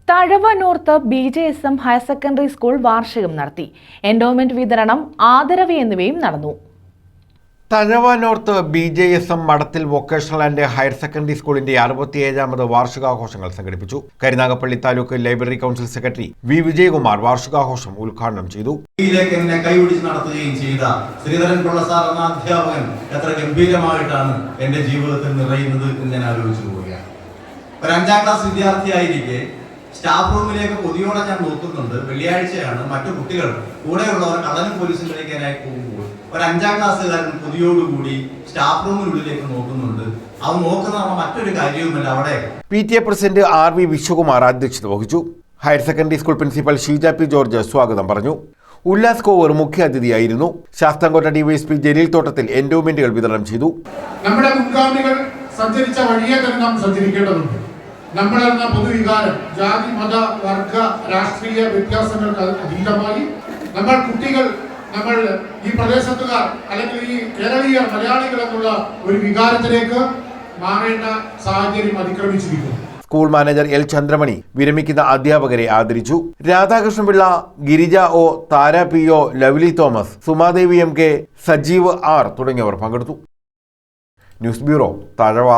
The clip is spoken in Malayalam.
Thazhava north BJSM higher secondary school വാർഷികം നടത്തി. എൻഡോമെന്റ് വിതരണം, ആദരവ് എന്നിവയും നടന്നു. Thazhava north BJSM Madathil vocational and higher secondary സ്കൂളിന്റെ 67ാമത് വാർഷികാഘോഷങ്ങൾ സംഘടിപ്പിച്ചു. Karunagappally taluk library council secretary V. Vijayakumar വാർഷികാഘോഷം ഉദ്ഘാടനം ചെയ്തു. കൈപിടിച്ച് നടത്തുകയും ചെയ്ത ശ്രീധരൻ പിള്ള സാർ എന്ന അധ്യാപകൻ എത്ര ഗംഭീരമായിട്ടാണ് എന്റെ ജീവിതത്തിൽ നിറയുന്നത് എന്ന് ഞാൻ ആലോചിച്ചു പോവുകയാണ്. ഒരു 5ാം ക്ലാസ് വിദ്യാർത്ഥിയായിരിക്കെ സ്റ്റാഫ് റൂമിലേക്ക് കൊതിയോടെ ഞാൻ നോക്കുന്നുണ്ട്. വെള്ളിയാഴ്ചയാണ്. മറ്റു കുട്ടികൾ കൂടെയുള്ളവർ കള്ളനും പോലീസും കളിക്കാനായി പോകുമ്പോൾ ഒരു 5ാം ക്ലാസ്സുകാരൻ കൊതിയോടുകൂടി സ്റ്റാഫ് റൂമിനുള്ളിലേക്ക് നോക്കുന്നുണ്ട്. അത് നോക്കുന്ന മറ്റൊരു കാര്യവുമല്ല, അവിടെ PTA പ്രസിഡന്റ് RV വിശ്വകുമാർ അധ്യക്ഷത വഹിച്ചു. Higher secondary school principal Sheeja P. George സ്വാഗതം പറഞ്ഞു. ഉല്ലാസ് കോവർ മുഖ്യാതിഥിയായിരുന്നു. ശാസ്താംകോട്ട DYSP ജലീൽ തോട്ടത്തിൽ എൻഡോമെന്റുകൾ വിതരണം ചെയ്തു. നമ്മുടെ മുൻഗാമികൾ സഞ്ചരിച്ച വഴിയെ തന്നെ നാം സഞ്ചരിക്കേണ്ടതുണ്ട്. നമ്മളെന്ന പൊതുവികാരം ജാതി, മത, വർഗ, രാഷ്ട്രീയ വ്യത്യാസങ്ങൾക്ക് അതീതമായി നമ്മൾ ഈ പ്രദേശത്തുകാർ അല്ലെങ്കിൽ ഈ കേരളീയ മലയാളികൾ എന്നുള്ള ഒരു വികാരത്തിലേക്ക് മാറേണ്ട സാഹചര്യം അതിക്രമിച്ചിരിക്കുന്നു. School manager L. ചന്ദ്രമണി വിരമിക്കുന്ന അധ്യാപകരെ ആദരിച്ചു. രാധാകൃഷ്ണപിള്ള, ഗിരിജ O, താര PO, lovely Thomas, Sumadevi MK, Sajeev R തുടങ്ങിയവർ പങ്കെടുത്തു. News bureau, Thazhava.